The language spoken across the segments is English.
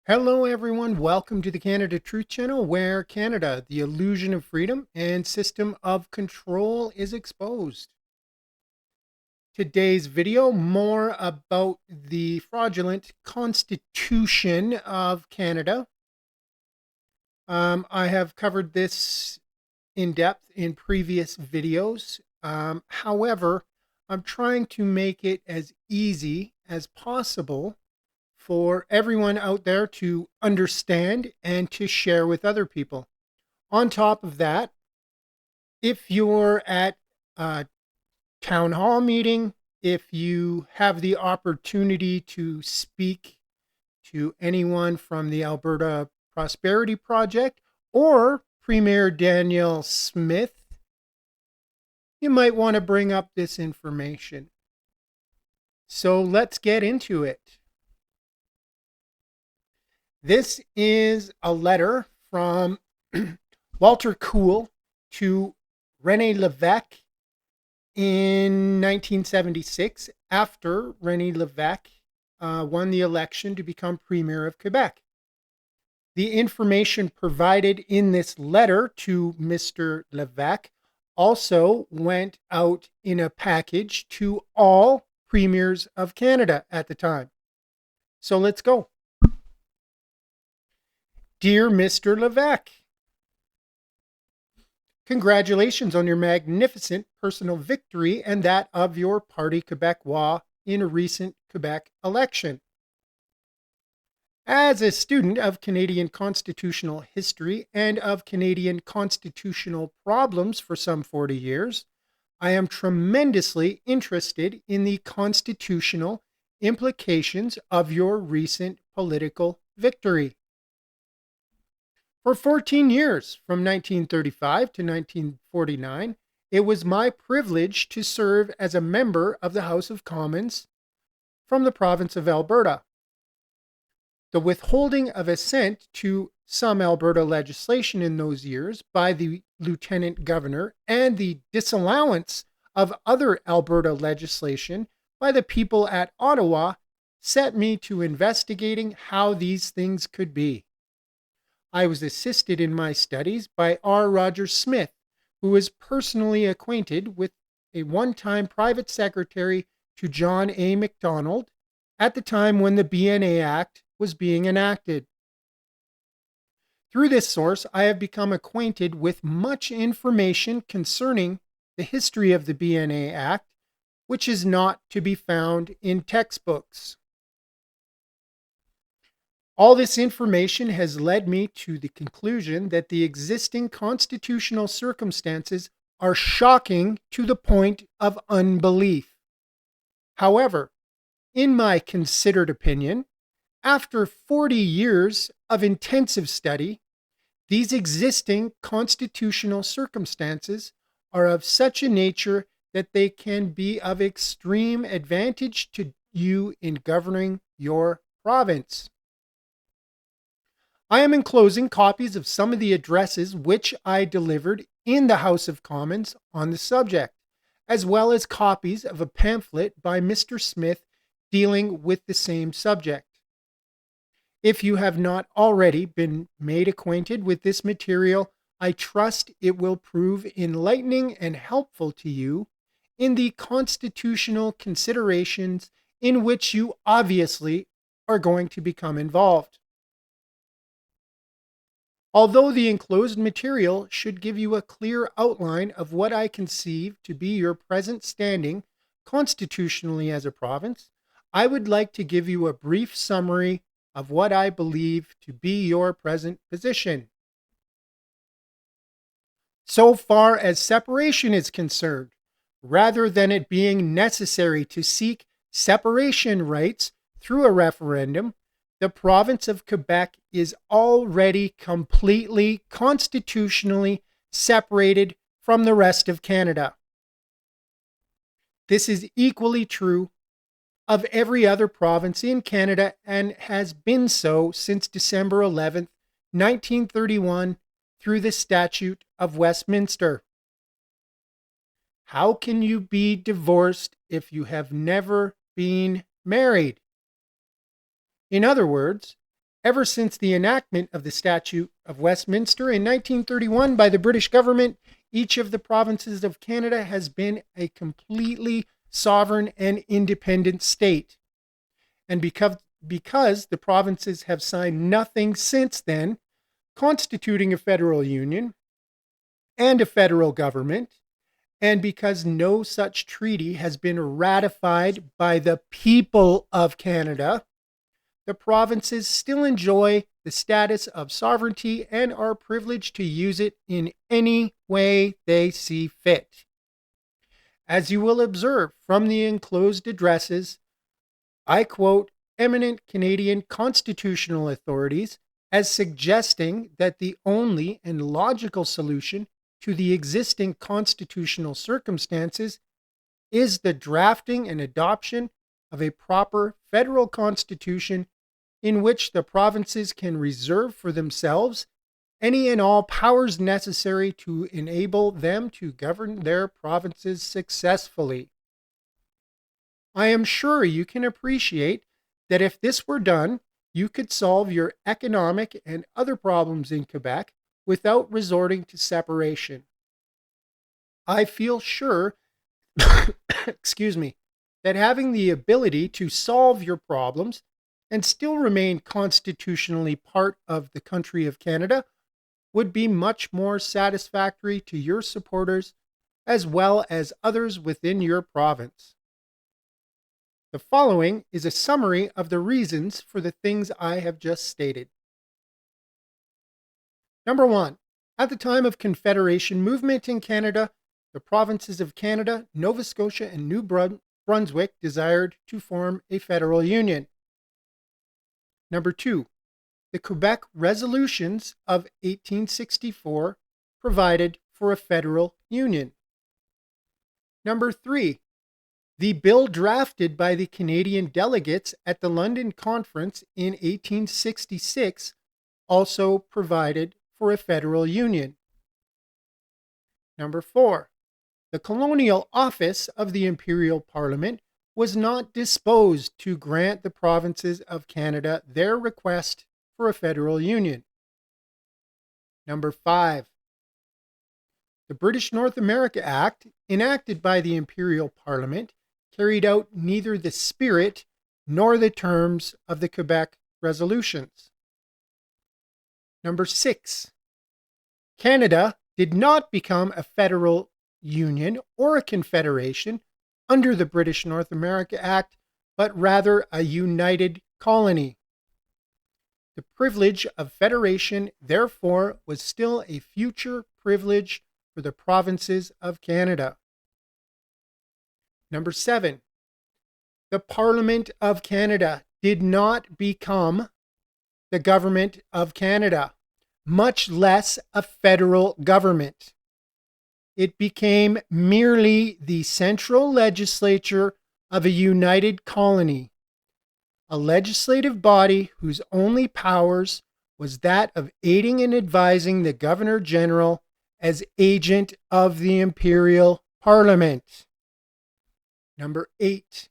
Hello, everyone. Welcome to the Canada Truth Channel, where Canada, the illusion of freedom and system of control, is exposed. Today's video, more about the fraudulent Constitution of Canada. I have covered this in depth in previous videos. However, I'm trying to make it as easy as possible for everyone out there to understand and to share with other people. On top of that, if you're at a town hall meeting, if you have the opportunity to speak to anyone from the Alberta Prosperity Project or Premier Danielle Smith, you might want to bring up this information. So let's get into it. This is a letter from Walter Kuhl to Rene Levesque in 1976, after Rene Levesque won the election to become Premier of Quebec. The information provided in this letter to Mr. Levesque also went out in a package to all premiers of Canada at the time. So let's go. Dear Mr. Levesque, congratulations on your magnificent personal victory and that of your Parti Québécois in a recent Quebec election. As a student of Canadian constitutional history and of Canadian constitutional problems for some 40 years, I am tremendously interested in the constitutional implications of your recent political victory. For 14 years, from 1935 to 1949, it was my privilege to serve as a member of the House of Commons from the province of Alberta. The withholding of assent to some Alberta legislation in those years by the Lieutenant Governor and the disallowance of other Alberta legislation by the people at Ottawa set me to investigating how these things could be. I was assisted in my studies by R. Roger Smith, who was personally acquainted with a one-time private secretary to John A. Macdonald at the time when the BNA Act was being enacted. Through this source, I have become acquainted with much information concerning the history of the BNA Act, which is not to be found in textbooks. All this information has led me to the conclusion that the existing constitutional circumstances are shocking to the point of unbelief. However, in my considered opinion, after 40 years of intensive study, these existing constitutional circumstances are of such a nature that they can be of extreme advantage to you in governing your province. I am enclosing copies of some of the addresses which I delivered in the House of Commons on the subject, as well as copies of a pamphlet by Mr. Smith dealing with the same subject. If you have not already been made acquainted with this material, I trust it will prove enlightening and helpful to you in the constitutional considerations in which you obviously are going to become involved. Although the enclosed material should give you a clear outline of what I conceive to be your present standing constitutionally as a province, I would like to give you a brief summary of what I believe to be your present position. So far as separation is concerned, rather than it being necessary to seek separation rights through a referendum, the province of Quebec is already completely constitutionally separated from the rest of Canada. This is equally true of every other province in Canada and has been so since December 11th, 1931, through the Statute of Westminster. How can you be divorced if you have never been married? In other words, Ever since the enactment of the Statute of Westminster in 1931 by the British government, each of the provinces of Canada has been a completely sovereign and independent state. And because the provinces have signed nothing since then, constituting a federal union and a federal government, and because no such treaty has been ratified by the people of Canada, the provinces still enjoy the status of sovereignty and are privileged to use it in any way they see fit. As you will observe from the enclosed addresses, I quote eminent Canadian constitutional authorities as suggesting that the only and logical solution to the existing constitutional circumstances is the drafting and adoption of a proper federal constitution in which the provinces can reserve for themselves any and all powers necessary to enable them to govern their provinces successfully. I am sure you can appreciate that if this were done, you could solve your economic and other problems in Quebec without resorting to separation. I feel sure, excuse me, that having the ability to solve your problems and still remain constitutionally part of the country of Canada would be much more satisfactory to your supporters as well as others within your province. The following is a summary of the reasons for the things I have just stated. Number 1. At the time of Confederation movement in Canada, the provinces of Canada, Nova Scotia, and New Brunswick desired to form a federal union. Number 2. The Quebec Resolutions of 1864 provided for a federal union. Number 3. The bill drafted by the Canadian delegates at the London Conference in 1866 also provided for a federal union. Number 4. The colonial office of the Imperial Parliament was not disposed to grant the provinces of Canada their request for a federal union. Number 5. The British North America Act, enacted by the Imperial Parliament, carried out neither the spirit nor the terms of the Quebec resolutions. Number 6. Canada did not become a federal union or a confederation under the British North America Act, but rather a united colony. The privilege of federation, therefore, was still a future privilege for the provinces of Canada. Number 7. The Parliament of Canada did not become the Government of Canada, much less a federal government. It became merely the central legislature of a united colony, a legislative body whose only powers was that of aiding and advising the Governor General as agent of the Imperial Parliament. Number 8.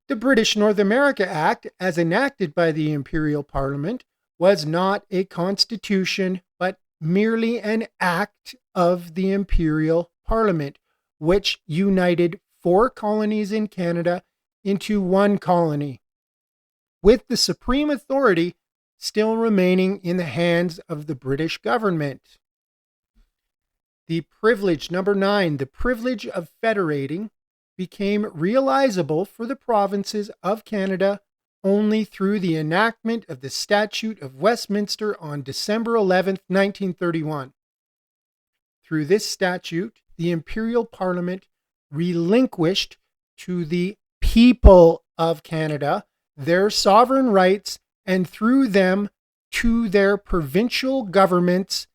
The British North America Act, as enacted by the Imperial Parliament, was not a constitution, but merely an act of the Imperial Parliament, which united 4 colonies in Canada into one colony, with the supreme authority still remaining in the hands of the British government. The privilege, number 9, the privilege of federating became realizable for the provinces of Canada only through the enactment of the Statute of Westminster on December 11, 1931. Through this statute, the Imperial Parliament relinquished to the people of Canada their sovereign rights and through them to their provincial governments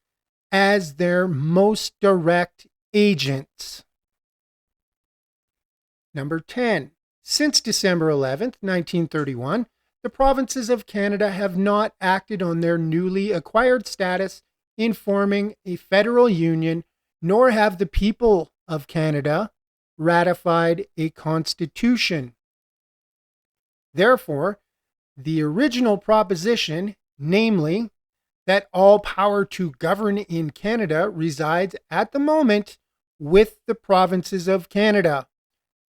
as their most direct agents. Number 10. Since December 11, 1931, the provinces of Canada have not acted on their newly acquired status in forming a federal union, nor have the people of Canada ratified a constitution. Therefore, The original proposition, namely, that all power to govern in Canada resides at the moment with the provinces of Canada,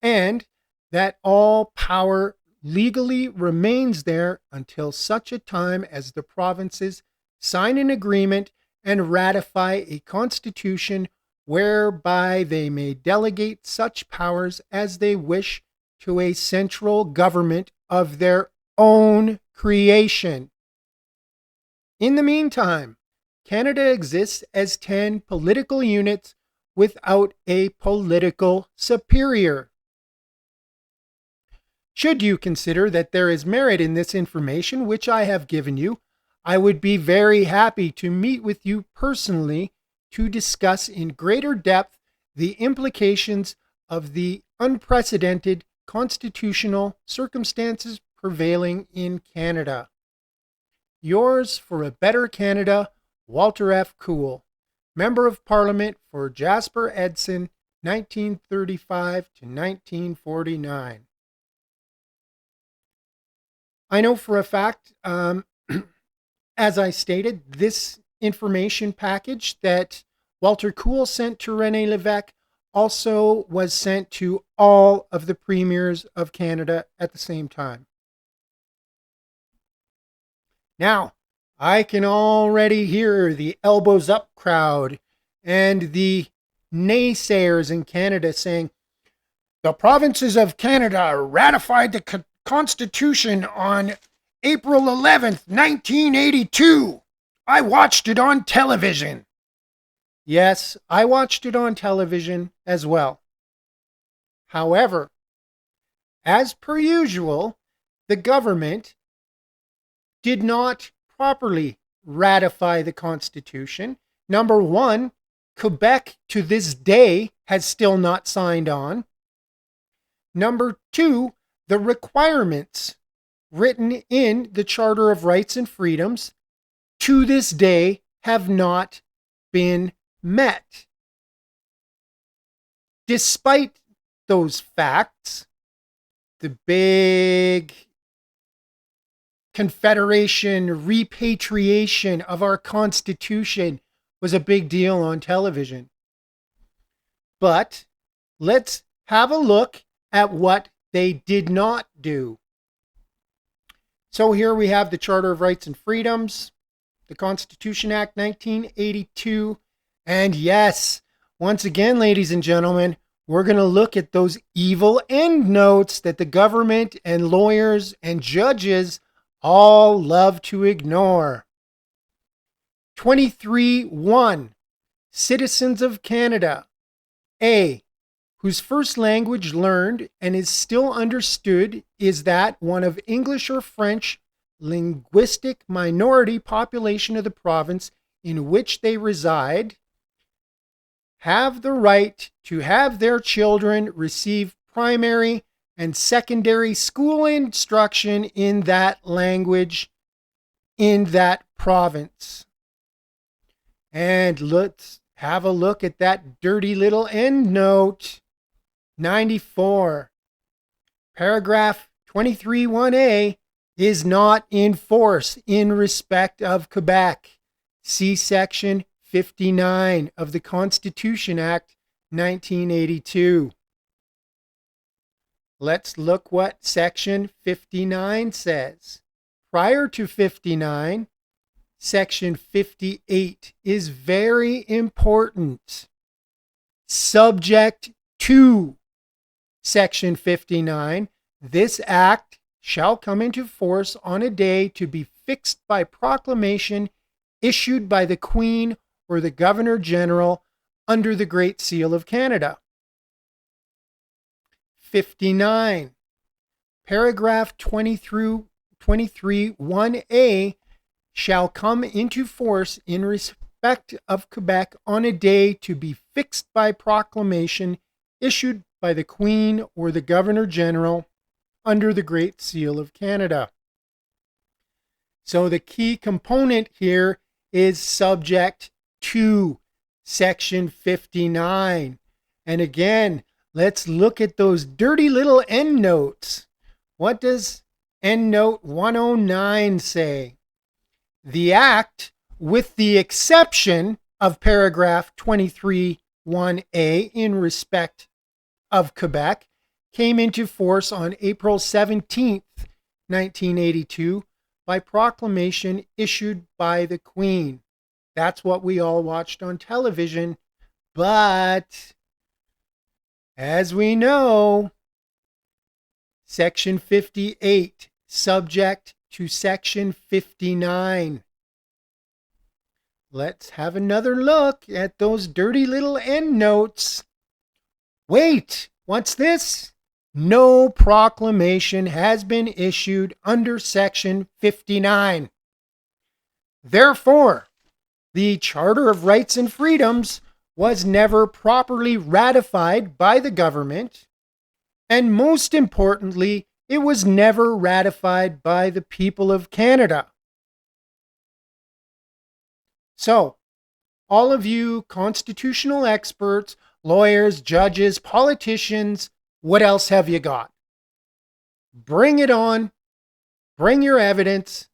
and that all power legally remains there until such a time as the provinces sign an agreement and ratify a constitution whereby they may delegate such powers as they wish to a central government of their own creation. In the meantime, Canada exists as 10 political units without a political superior. Should you consider that there is merit in this information which I have given you, I would be very happy to meet with you personally to discuss in greater depth the implications of the unprecedented constitutional circumstances prevailing in Canada. Yours for a better Canada, Walter F. Kuhl, Member of Parliament for Jasper Edson, 1935 to 1949. I know for a fact, as I stated, this information package that Walter Kuhl sent to Rene Levesque also was sent to all of the premiers of Canada at the same time. Now, I can already hear the elbows up crowd and the naysayers in Canada saying, the provinces of Canada ratified the Constitution on April 11th, 1982. I watched it on television. Yes, I watched it on television as well. However, as per usual, the government did not properly ratify the Constitution. Number one, Quebec to this day has still not signed on. Number two, the requirements written in the Charter of Rights and Freedoms to this day have not been met. Despite those facts, the big Confederation repatriation of our Constitution was a big deal on television. But let's have a look at what they did not do. So here we have the Charter of Rights and Freedoms, the Constitution Act 1982, and yes, once again, ladies and gentlemen, we're going to look at those evil endnotes that the government and lawyers and judges all love to ignore. 23.1. Citizens of Canada. A. Whose first language learned and is still understood is that one of English or French linguistic minority population of the province in which they reside, have the right to have their children receive primary and secondary school instruction in that language in that province. And let's have a look at that dirty little endnote. 94. Paragraph 23.1a is not in force in respect of Quebec. See Section 59 of the Constitution Act 1982. Let's look what Section 59 says. Prior to 59, Section 58 is very important. Subject to Section 59, this act shall come into force on a day to be fixed by proclamation issued by the Queen or the Governor General under the Great Seal of Canada. 59. Paragraph 23.1a shall come into force in respect of Quebec on a day to be fixed by proclamation issued by the Queen or the Governor General under the Great Seal of Canada. So the key component here is subject to Section 59. And again, let's look at those dirty little endnotes. What does Endnote 109 say, the Act, with the exception of paragraph 23(1)(a) in respect of Quebec, came into force on April 17th, 1982, by proclamation issued by the Queen. That's what we all watched on television. But, as we know, Section 58, subject to Section 59. Let's have another look at those dirty little endnotes. Wait, what's this? No proclamation has been issued under Section 59. Therefore, the Charter of Rights and Freedoms was never properly ratified by the government, and most importantly, it was never ratified by the people of Canada. So, all of you constitutional experts, lawyers, judges, politicians, what else have you got? Bring it on. Bring your evidence.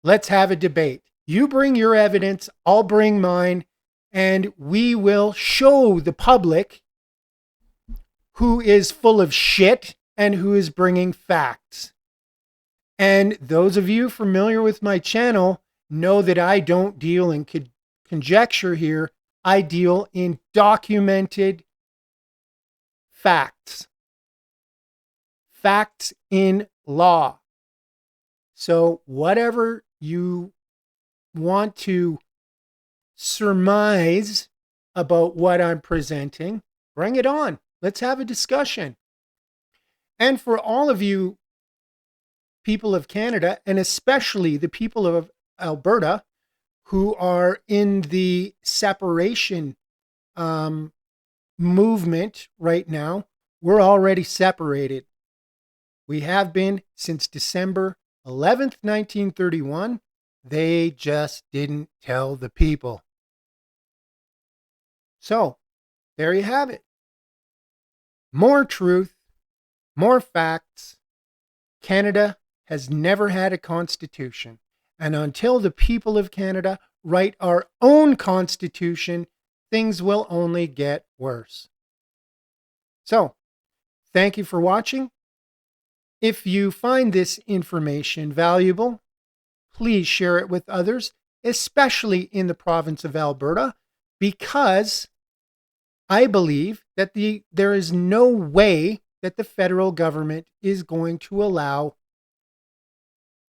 Let's have a debate. You bring your evidence, I'll bring mine, and we will show the public who is full of shit and who is bringing facts. And those of you familiar with my channel know that I don't deal in conjecture here. I deal in documented facts. Facts in law. So whatever you want to surmise about what I'm presenting, bring it on. Let's have a discussion. And for all of you people of Canada, and especially the people of Alberta, who are in the separation movement right now, we're already separated. We have been since December 11th, 1931. They just didn't tell the people. So, there you have it. More truth, more facts. Canada has never had a constitution. And until the people of Canada write our own constitution, things will only get worse. So, thank you for watching. If you find this information valuable, please share it with others, especially in the province of Alberta, because I believe that there is no way that the federal government is going to allow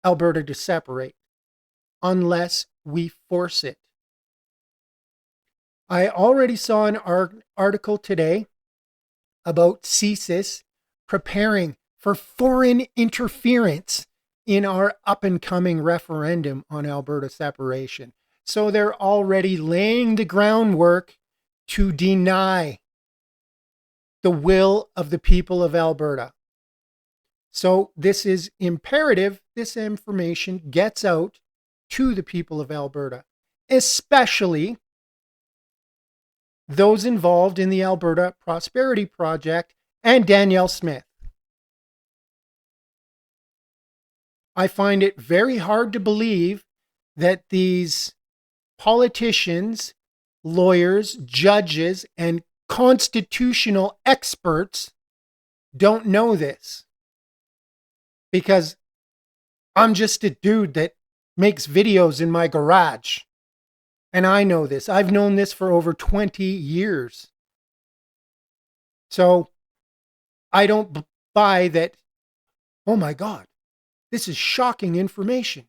Alberta to separate unless we force it. I already saw an article today about CSIS preparing for foreign interference in our up-and-coming referendum on Alberta separation. So they're already laying the groundwork to deny the will of the people of Alberta. So this is imperative. This information gets out to the people of Alberta, especially those involved in the Alberta Prosperity Project and Danielle Smith. I find it very hard to believe that these politicians, lawyers, judges, and constitutional experts don't know this. Because I'm just a dude that makes videos in my garage. And I know this. I've known this for over 20 years. So I don't buy that, oh my God, this is shocking information.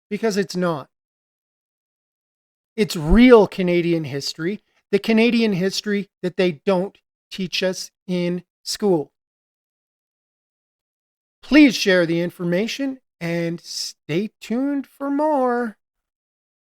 Because it's not. It's real Canadian history, the Canadian history that they don't teach us in school. Please share the information and stay tuned for more.